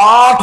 8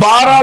12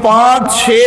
5-6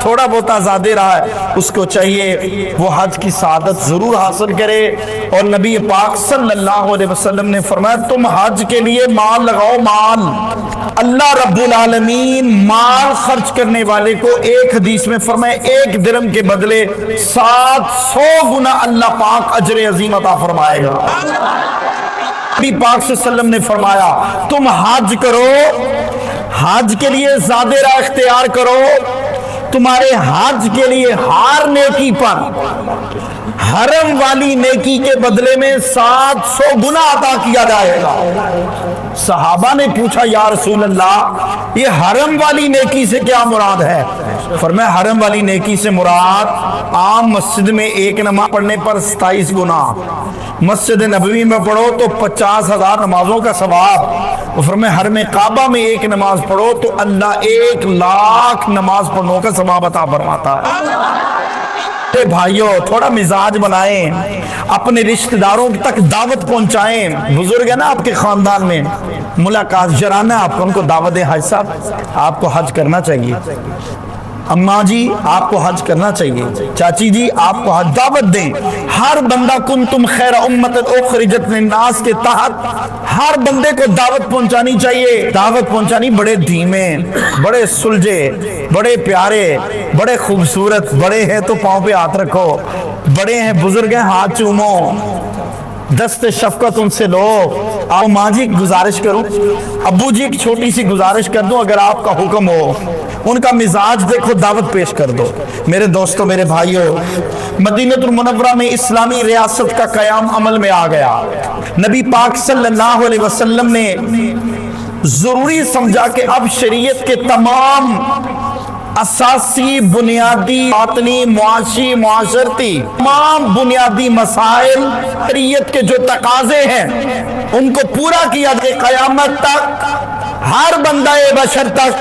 تھوڑا بہت آزادی رہا ہے، اس کو چاہیے وہ حج کی سعادت ضرور حاصل کرے۔ اور نبی پاک صلی اللہ علیہ وسلم نے فرمایا تم حج کے لیے مال لگاؤ، مال۔ اللہ رب العالمین مال خرچ کرنے والے کو ایک حدیث میں فرمایا 1 درہم کے بدلے 700 گنا اللہ پاک اجر عظیم عطا فرمائے گا۔ نبی پاک صلی اللہ علیہ وسلم نے فرمایا تم حج کرو، حج کے لیے زیادہ راہ اختیار کرو، تمہارے حج کے لیے ہر نیکی پر حرم والی نیکی کے بدلے میں 700 گنا عطا کیا جائے گا۔ صحابہ نے پوچھا یا رسول اللہ یہ حرم والی نیکی سے کیا مراد ہے؟ فرمایا حرم والی نیکی سے مراد عام مسجد میں ایک نماز پڑھنے پر 27 گنا، مسجد نبوی میں پڑھو تو 50,000 نمازوں کا ثواب، فرمایا حرم کعبہ میں ایک نماز پڑھو تو اللہ 1,00,000 نماز پڑھنے کا ثواب عطا فرماتا ہے۔ بھائیوں تھوڑا مزاج بنائیں، اپنے رشتہ داروں تک دعوت پہنچائیں، بزرگ ہے نا آپ کے خاندان میں، ملاقات جرانا آپ کو، ان کو دعوت دیں، حاج صاحب آپ کو حج کرنا چاہیے، اماں جی آپ کو حج کرنا چاہیے، چاچی جی آپ کو حج، دعوت دیں۔ ہر بندہ کنتم خیر امت اخرجت للناس کے تحت ہر بندے کو دعوت پہنچانی چاہیے۔ دعوت پہنچانی، بڑے دھیمے، بڑے سلجھے، بڑے پیارے، بڑے خوبصورت، بڑے ہیں تو پاؤں پہ ہاتھ رکھو، بڑے ہیں بزرگ ہیں ہاتھ چومو، دست شفقت ان سے لو۔ آپ ماں جی گزارش کروں، ابو جی ایک چھوٹی سی گزارش کر دوں، اگر آپ کا حکم ہو، ان کا مزاج دیکھو، دعوت پیش کر دو۔ میرے دوستوں، میرے بھائیوں، مدینہ المنورہ میں اسلامی ریاست کا قیام عمل میں آ گیا۔ نبی پاک صلی اللہ علیہ وسلم نے ضروری سمجھا کہ اب شریعت کے تمام اساسی، بنیادی، باطنی، معاشی، معاشرتی تمام بنیادی مسائل شریعت کے جو تقاضے ہیں ان کو پورا کیا جائے، قیامت تک ہر بندہ بشر تک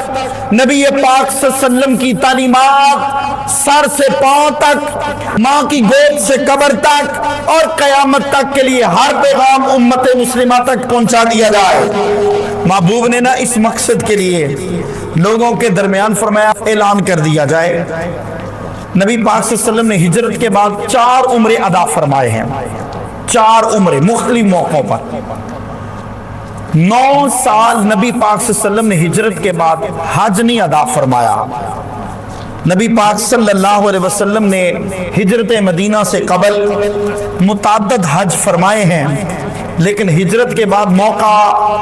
نبی پاک صلی اللہ علیہ وسلم کی تعلیمات سر سے پاؤں تک، ماں کی گود سے قبر تک اور قیامت تک کے لیے ہر پیغام امت مسلمہ تک پہنچا دیا جائے۔ محبوب نے نا اس مقصد کے لیے لوگوں کے درمیان فرمایا اعلان کر دیا جائے۔ نبی پاک صلی اللہ علیہ وسلم نے ہجرت کے بعد 4 عمرے ادا فرمائے ہیں، 4 عمرے مختلف موقعوں پر۔ 9 سال نبی پاک صلی اللہ علیہ وسلم نے ہجرت کے بعد حج نہیں ادا فرمایا۔ نبی پاک صلی اللہ علیہ وسلم نے ہجرت مدینہ سے قبل متعدد حج فرمائے ہیں، لیکن ہجرت کے بعد موقع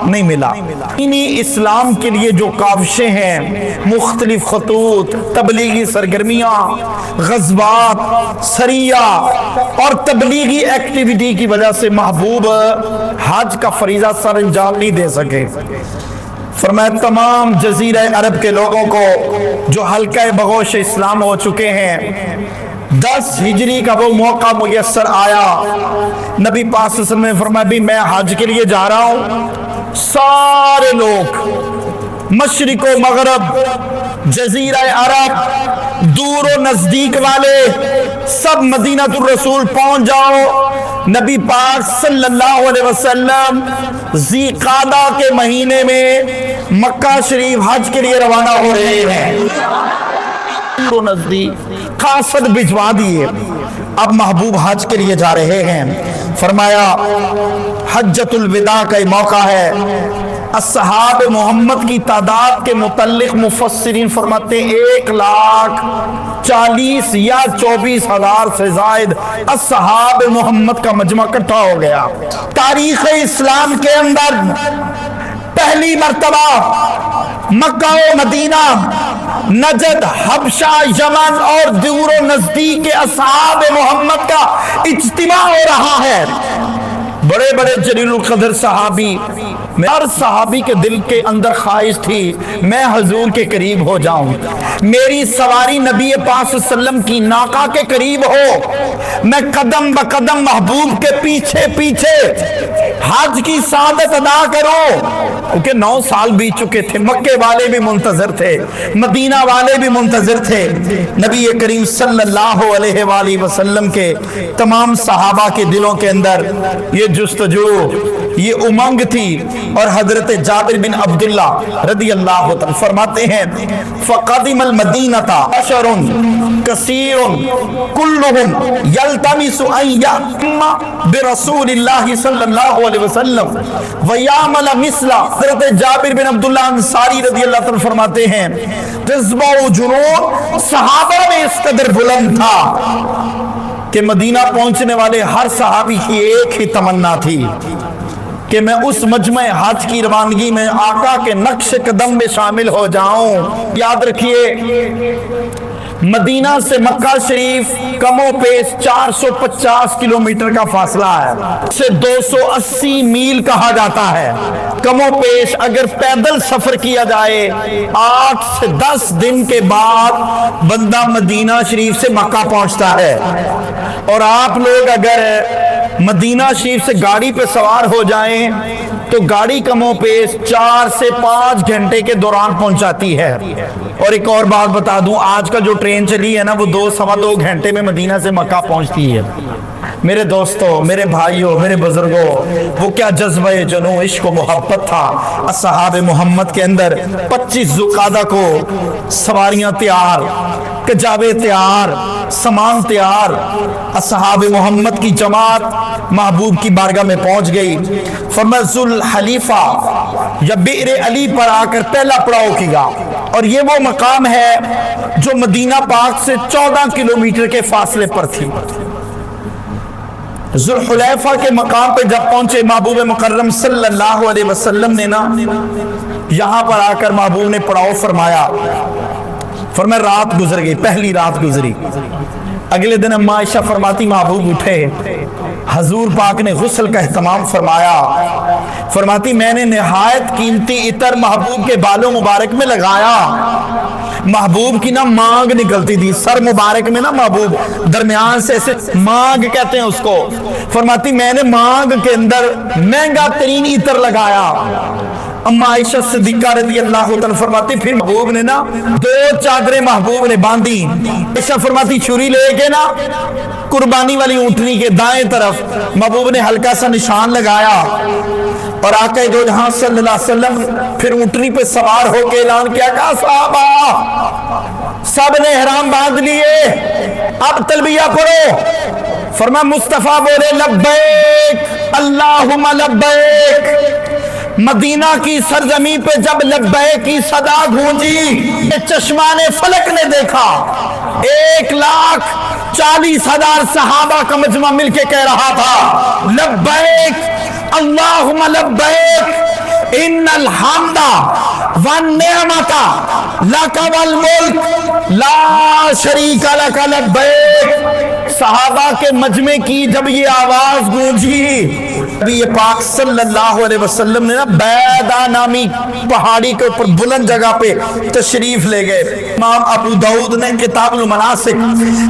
نہیں ملا۔ انہی اسلام کے لیے جو کاوشیں ہیں، مختلف خطوط، تبلیغی سرگرمیاں، غزوات، سریہ اور تبلیغی ایکٹیویٹی کی وجہ سے محبوب حج کا فریضہ سر انجام نہیں دے سکے۔ فرمایا تمام جزیرہ عرب کے لوگوں کو جو حلقہ بغوش اسلام ہو چکے ہیں، 10 ہجری کا وہ موقع میسر آیا، نبی پاک صلی اللہ علیہ وسلم نے فرمایا بھی میں حج کے لیے جا رہا ہوں، سارے لوگ مشرق و مغرب، جزیرہ عرب، دور و نزدیک والے سب مدینہ الرسول پہنچ جاؤ۔ نبی پاک صلی اللہ علیہ وسلم ذی قعدہ کے مہینے میں مکہ شریف حج کے لیے روانہ ہو رہے ہیں۔ دور و نزدیک قاصد بھجوا دیے، اب محبوب حج کے لیے جا رہے ہیں۔ فرمایا حجۃ الوداع کا موقع ہے۔ اصحاب محمد کی تعداد کے متعلق مفسرین فرماتے ہیں 1,40,000 یا 24,000 سے زائد اصحاب محمد کا مجمع اکٹھا ہو گیا۔ تاریخ اسلام کے اندر پہلی مرتبہ مکہ و مدینہ، نجد، حبشہ، یمن اور دور و نزدیک کے اصحاب محمد کا اجتماع ہو رہا ہے۔ بڑے بڑے جلیل القدر صحابی، ہر صحابی کے دل کے اندر خواہش تھی میں حضور کے قریب ہو جاؤں، میری سواری نبی پاک صلی اللہ علیہ وسلم کی ناقہ کے قریب ہو، میں قدم بقدم محبوب کے پیچھے پیچھے حج کی سعادت ادا کروں۔ کیونکہ 9 سال بیت چکے تھے، مکے والے بھی منتظر تھے، مدینہ والے بھی منتظر تھے۔ نبی کریم صلی اللہ علیہ وآلہ وسلم کے تمام صحابہ کے دلوں کے اندر یہ جستجو، یہ امنگ تھی۔ اور حضرت جابر بن عبداللہ رضی اللہ عنہ فرماتے ہیں فقدم المدینہ بشر کثیر کلهم یلتمس ان یأتم برسول اللہ صلی اللہ علیہ وسلم ویعمل مثل۔ حضرت جابر بن عبداللہ انصاری رضی اللہ عنہ فرماتے ہیں جذبہ و جنون صحابہ میں اس قدر بلند تھا کہ مدینہ پہنچنے والے ہر صحابی کی ایک ہی تمنا تھی کہ میں اس مجمع حج کی روانگی میں آقا کے نقش قدم میں شامل ہو جاؤں۔ یاد رکھیے مدینہ سے مکہ شریف کم و بیش 450 کلومیٹر کا فاصلہ ہے، اسے 280 میل کہا جاتا ہے۔ کم و بیش اگر پیدل سفر کیا جائے 8 سے 10 دن کے بعد بندہ مدینہ شریف سے مکہ پہنچتا ہے، اور آپ لوگ اگر مدینہ شریف سے گاڑی پہ سوار ہو جائیں تو گاڑی کم و بیش 4 سے 5 گھنٹے کے دوران پہنچاتی ہے۔ اور ایک اور بات بتا دوں، آج کا جو ٹرین چلی ہے نا وہ 2-2.25 گھنٹے میں مدینہ سے مکہ پہنچتی ہے۔ میرے دوستوں، میرے بھائیوں، میرے بزرگوں، وہ کیا جذبہ جنوں عشق و محبت تھا اصحاب محمد کے اندر۔ 25 ذوالقعدہ کو سواریاں تیار، کجاوے تیار، سامان تیار، اصحاب محمد کی جماعت محبوب کی بارگاہ میں پہنچ گئی۔ فرمایا ذوالحلیفہ یا بئر علی پر آ کر پہلا پڑاؤ کیا، اور یہ وہ مقام ہے جو مدینہ پاک سے 14 کلومیٹر کے فاصلے پر تھی۔ ذوالحلیفہ کے مقام پہ جب پہنچے محبوب مکرم صلی اللہ علیہ وسلم نے نا یہاں پر آ کر محبوب نے پڑاؤ فرمایا۔ فرمایا رات گزر گئی، پہلی رات گزری۔ اگلے دن اما عائشہ فرماتی محبوب اٹھے، حضور پاک نے غسل کا اہتمام فرمایا۔ فرماتی میں نے نہایت قیمتی عطر محبوب کے بالوں مبارک میں لگایا۔ محبوب کی نا مانگ نکلتی تھی، سر مبارک میں نا محبوب درمیان سے ایسے مانگ کہتے ہیں اس کو۔ فرماتی میں نے مانگ کے اندر مہنگا ترین عطر لگایا۔ اما عائشہ صدیقہ رضی اللہ عنہ فرماتی پھر محبوب نے نا 2 چادریں محبوب نے باندھی۔ عائشہ فرماتی چھری لے کے نا قربانی والی اونٹنی کے دائیں طرف محبوب نے ہلکا سا نشان لگایا، اور آقا دو جہاں صلی اللہ علیہ وسلم پھر اونٹنی پہ سوار ہو کے اعلان کیا، کہا صحابہ سب نے احرام باندھ لیے، اب تلبیہ پڑھو۔ فرمایا مصطفیٰ بولے لبیک اللہم لبیک۔ مدینہ کی سرزمین پہ جب لبیک کی صدا گونجی، چشمان فلک نے دیکھا 1,40,000 صحابہ کا مجمع مل کے کہہ رہا تھا لبیک اللہم لبیک ان الحمد والنعمت لک والملک لا شریک لک لبیک۔ صحابہ کے مجمع کی جب یہ آواز گونجی، نبی پاک صلی اللہ علیہ وسلم نے نا بیدا نامی پہاڑی کے اوپر بلند جگہ پہ تشریف لے گئے۔ امام ابو داؤد نے کتاب المناسک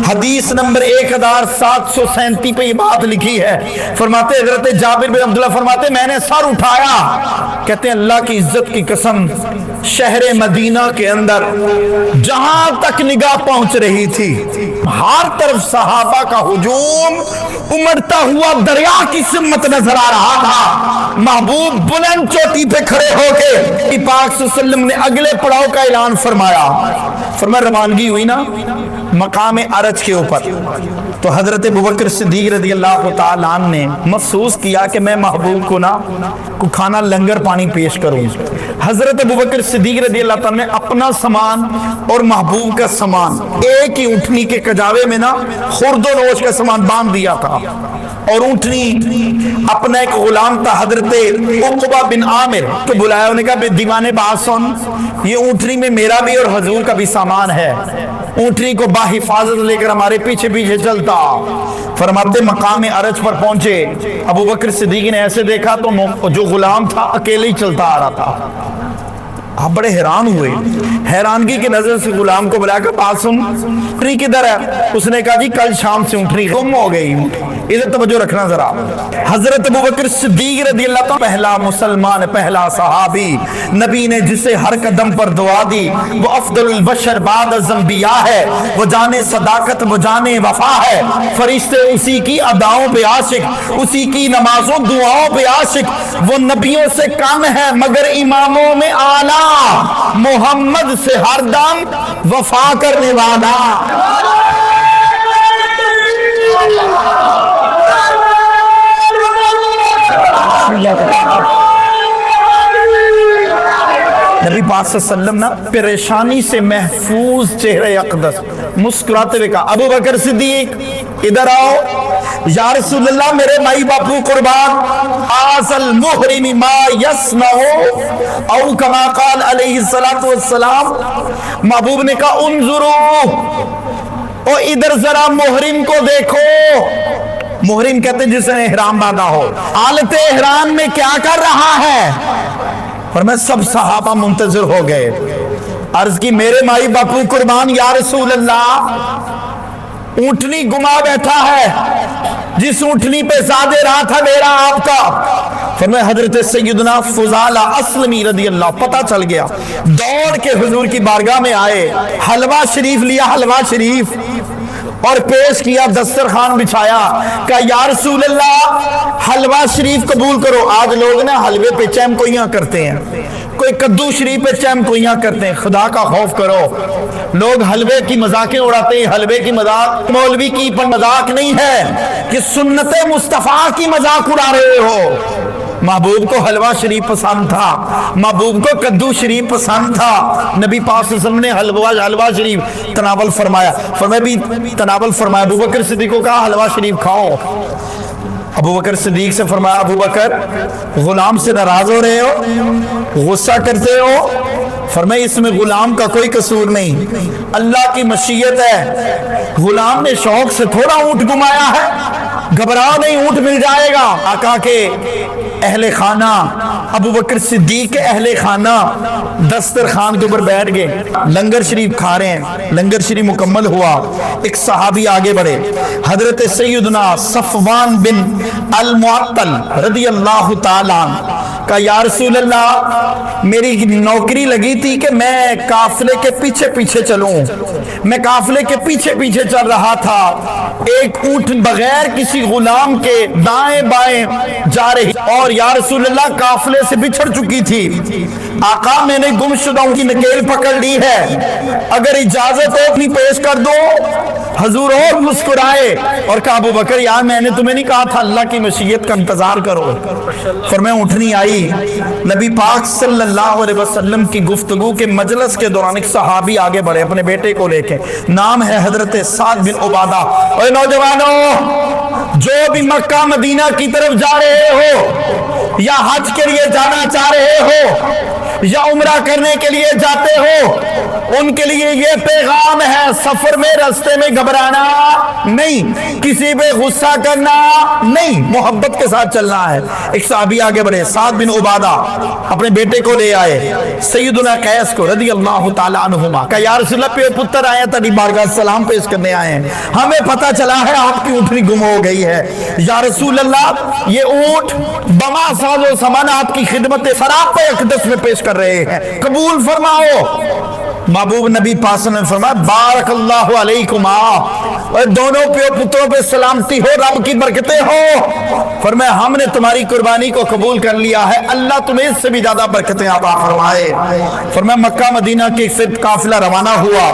حدیث نمبر 1737 پہ یہ بات لکھی ہے۔ فرماتے حضرت جابر بن عبداللہ فرماتے میں نے سر اٹھایا، کہتے ہیں اللہ کی عزت کی قسم شہر مدینہ کے اندر جہاں تک نگاہ پہنچ رہی تھی ہر طرف صحابہ کا ہجوم امڑتا ہوا دریا کی سمت نظر آ رہا تھا۔ محبوب بلند چوٹی پہ کھڑے ہو کے پاک صلی اللہ علیہ وسلم نے اگلے پڑاؤ کا اعلان فرمایا۔ فرمایا روانگی ہوئی نا مقام عرج کے اوپر، تو حضرت ابوبکر صدیق رضی اللہ تعالیٰ عنہ نے محسوس کیا کہ میں محبوب کو نا کو کھانا لنگر پانی پیش کروں۔ حضرت ابوبکر صدیق رضی اللہ تعالیٰ نے اپنا سامان اور محبوب کا سامان ایک ہی اونٹنی کے کجاوے میں نا خرد و نوش کا سامان باندھ دیا تھا، اور اونٹنی اپنا ایک غلام تھا حضرت عقبہ بن عامر کو بلایا، انہوں نے کہا دیوانے بات سن، یہ اونٹنی میں میرا بھی اور حضور کا بھی سامان ہے، اونٹنی کو باحفاظت لے کر ہمارے پیچھے پیچھے چلتا۔ فرماتے مقام عرج پر پہنچے، ابوبکر صدیق نے ایسے دیکھا تو جو غلام تھا اکیلے ہی چلتا آ رہا تھا۔ آپ بڑے حیران ہوئے، حیرانگی کی نظر سے غلام کو بلا کر بات سن، اونٹنی کدھر ہے؟ اس نے کہا جی کل شام سے اونٹنی گم ہو گئی۔ ادھر توجہ رکھنا ذرا، حضرت ابوبکر صدیق رضی اللہ عنہ پہلا مسلمان، پہلا صحابی، نبی نے جسے ہر قدم پر دعا دی، وہ افضل البشر بعد الانبیاء ہے، وہ جانے صداقت، وہ جانے وفا ہے، فرشتے اسی کی اداؤں پہ عاشق، اسی کی نمازوں دعاؤں پہ عاشق، وہ نبیوں سے کم ہے مگر اماموں میں اعلیٰ، محمد سے ہر دم وفا کرنے والا۔ نبی پاک صلی اللہ علیہ وسلم نا پریشانی سے محفوظ چہرے اقدس مسکراتے ہوئے کہا، ابو بکر صدیق ادھر آؤ۔ یا رسول اللہ میرے مائی باپو قربان، آز المحرم ما یسنع او کما قال علیہ السلام۔ محبوب نے کہا انظرو، او ادھر ذرا محرم کو دیکھو۔ محرم کہتے ہیں جس نے احرام باندھا ہو، حالت احرام میں کیا کر رہا ہے؟ اور میں سب صحابہ منتظر ہو گئے، عرض کی میرے مائی باپو قربان یا رسول اللہ، اونٹنی گما بیٹھا ہے، جس اونٹنی پہ زادے رہا تھا میرا آپ کا۔ فرمایا حضرت سیدنا فضالہ اسلمی رضی اللہ، پتہ چل گیا، دوڑ کے حضور کی بارگاہ میں آئے، حلوہ شریف لیا، حلوہ شریف اور پیش کیا، دسترخوان بچھایا، کہا یا رسول اللہ حلوہ شریف قبول کرو۔ آج لوگ نا حلوے پہ چیم کوئیاں کرتے ہیں، کوئی کدو شریف پہ چیم کوئیاں کرتے ہیں، خدا کا خوف کرو۔ لوگ حلوے کی مذاقیں اڑاتے ہیں، حلوے کی مذاق مولوی کی مذاق نہیں ہے کہ سنت مصطفیٰ کی مذاق اڑا رہے ہو۔ محبوب کو حلوہ شریف پسند تھا، محبوب کو کدو شریف پسند تھا، نبی پاک صلی اللہ علیہ وسلم نے حلوہ شریف تناول فرمایا۔ فرمایا بھی تناول فرمایا، ابو بکر صدیق کو کہا حلوہ شریف کھاؤ۔ ابو بکر صدیق سے فرمایا ابو بکر غلام سے ناراض ہو رہے ہو، غصہ کرتے ہو؟ فرمایا اس میں غلام کا کوئی قصور نہیں، اللہ کی مشیت ہے، غلام نے شوق سے تھوڑا اونٹ گمایا ہے، گھبراؤ نہیں اونٹ مل جائے گا۔ آقا کے اہل خانہ ابو بکر صدیق کے اہل خانہ دسترخوان کے اوپر بیٹھ گئے، لنگر شریف کھا رہے ہیں، لنگر شریف مکمل ہوا، ایک صحابی آگے بڑھے، حضرت سیدنا صفوان بن المعطل رضی اللہ تعالیٰ عنہ، کہا یا رسول اللہ میری نوکری لگی تھی کہ میں قافلے کے پیچھے پیچھے چلوں، میں قافلے کے پیچھے پیچھے چل رہا تھا، ایک اونٹ بغیر کسی غلام کے دائیں بائیں جا رہی اور یا رسول اللہ قافلے سے بچھڑ چکی تھی۔ آقا میں نے گمشدہ کی نکیل پکڑ لی ہے، اگر اجازت ہو اپنی پیش کر دو۔ حضور اور مسکرائے اور کہا ابو بکر یار میں نے تمہیں نہیں کہا تھا اللہ کی مشیت کا انتظار کرو۔ فرمایا اونٹنی آئی، نبی پاک صلی اللہ علیہ وسلم کی گفتگو کے مجلس کے دوران ایک صحابی آگے بڑھے اپنے بیٹے کو لے کے، نام ہے حضرت سعد بن عبادہ۔ اے نوجوانوں جو بھی مکہ مدینہ کی طرف جا رہے ہو یا حج کے لیے جانا چاہ رہے ہو یا عمرہ کرنے کے لیے جاتے ہو، ان کے لیے یہ پیغام ہے، سفر میں راستے میں گھبرانا نہیں، کسی پہ غصہ کرنا نہیں، محبت کے ساتھ چلنا ہے۔ ایک صحابی آگے بڑھے، سعد بن عبادہ اپنے بیٹے کو لے آئے، سیدنا قیس کو رضی اللہ تعالیٰ عنہما، کہا یا رسول اللہ پتر آیا تھا بارگاہ سلام پیش کرنے آئے ہیں، ہمیں پتہ چلا ہے آپ کی اونٹنی گم ہو گئی ہے، یا رسول اللہ یہ اونٹ بما ساز و سامان آپ کی خدمت سراپا اقدس میں پیش کر رہے ہیں، قبول فرماؤ۔ محبوب نبی پاک نے فرمایا بارک اللہ علیکما، اور دونوں پتروں پہ سلامتی ہو، رب کی برکتیں ہو۔ فرمایا ہم نے تمہاری قربانی کو قبول کر لیا ہے، اللہ تمہیں اس سے بھی زیادہ برکتیں عطا فرمائے۔ فرمایا مکہ مدینہ کے صرف قافلہ روانہ ہوا،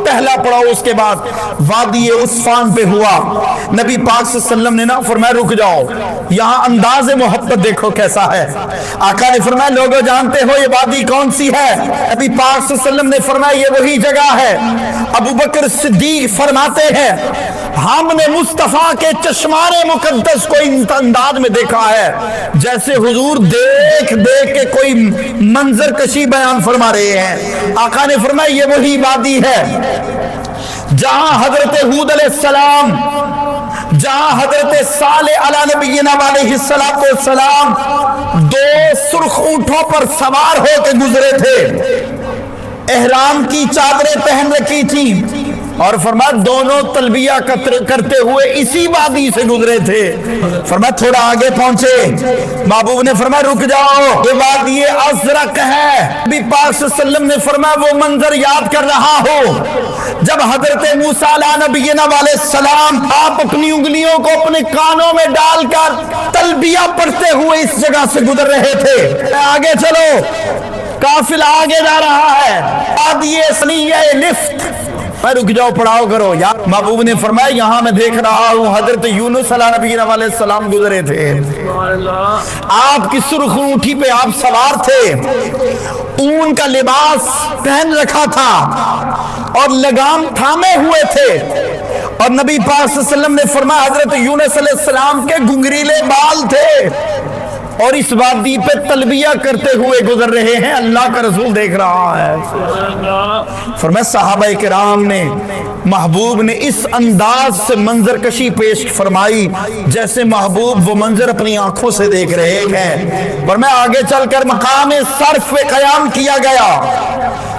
پہلا پڑاؤ اس کے بعد وادی عصفان پہ ہوا۔ نبی پاک صلی اللہ علیہ وسلم نے نا فرمایا رک جاؤ، یہاں انداز محبت دیکھو کیسا ہے۔ آقا نے فرمایا لوگوں جانتے ہو یہ وادی کون سی ہے؟ نبی پاک صلی اللہ علیہ وسلم نے فرمایا یہ وہی جگہ ہے۔ ابو بکر صدیق فرماتے ہیں ہم نے مصطفیٰ کے چشمان مقدس کو اس انداز میں دیکھا ہے جیسے حضور دیکھ دیکھ کے کوئی منظر کشی بیان فرما رہے ہیں۔ آقا نے فرمایا یہ وہی وادی ہے جہاں حضرت ہود علیہ السلام جہاں حضرت صالح علی نبینا علیہ السلام دو سرخ اونٹوں پر سوار ہو کے گزرے تھے، احرام کی چادریں پہن رکھی تھی، اور فرمایا دونوں تلبیہ کرتے ہوئے اسی وادی سے گزرے تھے۔ فرمایا تھوڑا آگے پہنچے، محبوب نے فرمایا رک جاؤ، یہ وادی ازرق ہے۔ نبی پاک صلی اللہ علیہ وسلم نے فرمایا وہ منظر یاد کر رہا ہو جب حضرت موسیٰ علیہ نبینا علیہ السلام آپ اپنی انگلیوں کو اپنے کانوں میں ڈال کر تلبیہ پڑھتے ہوئے اس جگہ سے گزر رہے تھے۔ آگے چلو، قافلہ آگے جا رہا ہے، وادی ثنیہ لفت، رک جاؤ پڑھاؤ کرو۔ یا محبوب نے فرمایا یہاں میں دیکھ رہا ہوں حضرت یونس علیہ نبینا علیہ السلام گزرے تھے، آپ کی سرخ اونٹی پہ آپ سوار تھے، اون کا لباس پہن رکھا تھا اور لگام تھامے ہوئے تھے، اور نبی پاک صلی اللہ علیہ وسلم نے فرمایا حضرت یونس علیہ السلام کے گنگریلے بال تھے اور اس وادی پہ تلبیہ کرتے ہوئے گزر رہے ہیں، اللہ کا رسول دیکھ رہا ہے۔ فرمایا صحابہ کرام نے، محبوب نے اس انداز سے منظر کشی پیش فرمائی جیسے محبوب وہ منظر اپنی آنکھوں سے دیکھ رہے ہیں۔ فرمایا آگے چل کر مقام صرف پہ قیام کیا گیا۔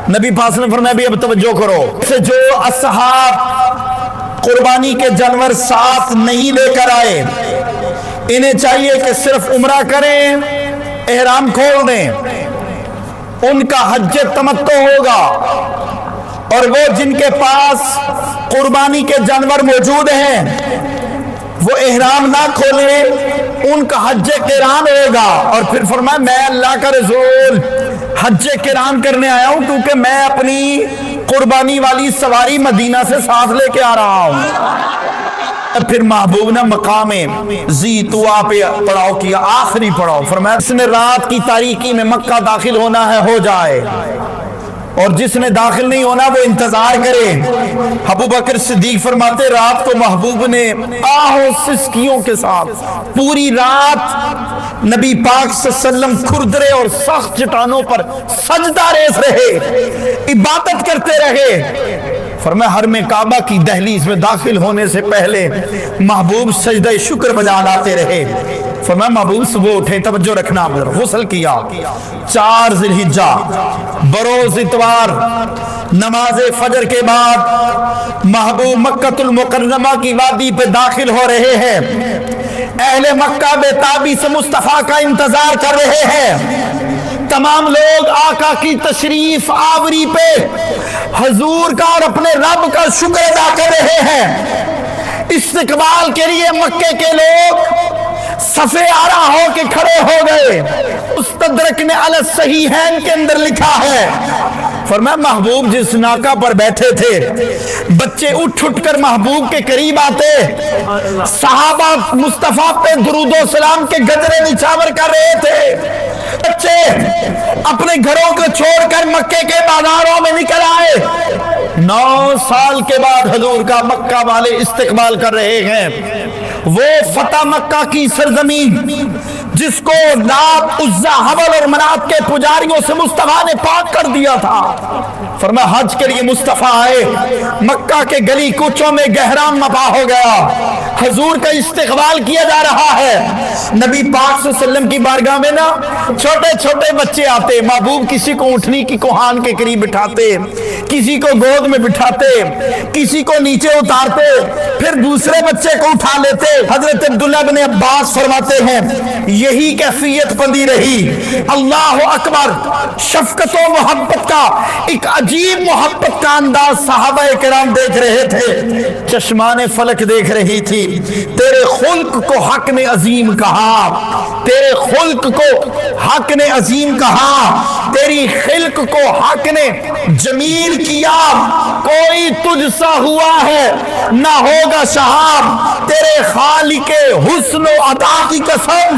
نبی پاک نے فرمایا بھی اب توجہ کرو، جو اصحاب قربانی کے جانور ساتھ نہیں لے کر آئے، انہیں چاہیے کہ صرف عمرہ کریں، احرام کھول دیں، ان کا حج تمتع ہوگا، اور وہ جن کے پاس قربانی کے جانور موجود ہیں وہ احرام نہ کھولیں، ان کا حج قران ہوگا۔ اور پھر فرمایا میں اللہ کا رسول حج قران کرنے آیا ہوں کیونکہ میں اپنی قربانی والی سواری مدینہ سے ساتھ لے کے آ رہا ہوں۔ پھر محبوب نے مقام ذی طویٰ پہ پڑاؤ کیا، آخری پڑاؤ۔ فرمایا جس نے رات کی تاریکی میں مکہ داخل ہونا ہے ہو جائے، اور جس نے داخل نہیں ہونا وہ انتظار کرے۔ ابو بکر صدیق فرماتے رات کو محبوب نے آہو سسکیوں کے ساتھ پوری رات نبی پاک صلی اللہ علیہ وسلم کھردرے اور سخت چٹانوں پر سجدہ ریز رہے، عبادت کرتے رہے۔ فرمایا حرم کعبہ کی دہلیز میں داخل ہونے سے پہلے محبوب سجدہ شکر بجا لاتے رہے۔ فرمایا محبوب صبح اٹھے، توجہ رکھنا، غسل کیا، 4 ذی الحجہ بروز اتوار نماز فجر کے بعد محبوب مکہ المکرمہ کی وادی پہ داخل ہو رہے ہیں۔ اہل مکہ بے تابی سے مصطفیٰ کا انتظار کر رہے ہیں، تمام لوگ آقا کی تشریف آوری پہ حضور کا اور اپنے رب کا شکر ادا کر رہے ہیں۔ استقبال کے لیے مکے کے لوگ صفے آرا ہو کے کھڑے ہو گئے۔ مستدرک نے علی الصحیحین کے اندر لکھا ہے، فرمایا محبوب جس ناکہ پر بیٹھے تھے بچے اٹھ کر محبوب کے قریب آتے، صحابہ مصطفیٰ پہ درود و سلام کے گجرے نچھاور کر رہے تھے، بچے اپنے گھروں کو چھوڑ کر مکے کے بازاروں میں نکل آئے۔ 9 سال کے بعد حضور کا مکہ والے استقبال کر رہے ہیں، وہ فتح مکہ کی سرزمین جس کو لات عزا حبل اور منات کے پجاریوں سے مصطفیٰ نے پاک کر دیا تھا۔ فرمایا حج کے لیے مصطفیٰ آئے، مکہ کے گلی کوچوں میں گہرام مپا ہو گیا، حضور کا استقبال کیا جا رہا ہے۔ نبی پاک صلی اللہ علیہ وسلم کی بارگاہ میں نا چھوٹے چھوٹے بچے آتے، محبوب کسی کو اونٹنی کی کوہان کے قریب بٹھاتے، کسی کو گود میں بٹھاتے، کسی کو نیچے اتارتے، پھر دوسرے بچے کو اٹھا لیتے۔ حضرت عبداللہ بن عباس فرماتے ہیں یہی کیفیت بندی رہی۔ اللہ اکبر، شفقت و محبت کا ایک عجیب محبت کا انداز صحابہ کرام دیکھ رہے تھے، چشمان فلک دیکھ رہی تھی۔ تیرے خلق کو حق نے عظیم کہا، تیرے خلق کو حق نے عظیم کہا، تیری خلق کو حق نے جمیل کیا، کوئی تجھ سا ہوا ہے نہ ہوگا شہاب، تیرے خالق حسن و عطا کی قسم۔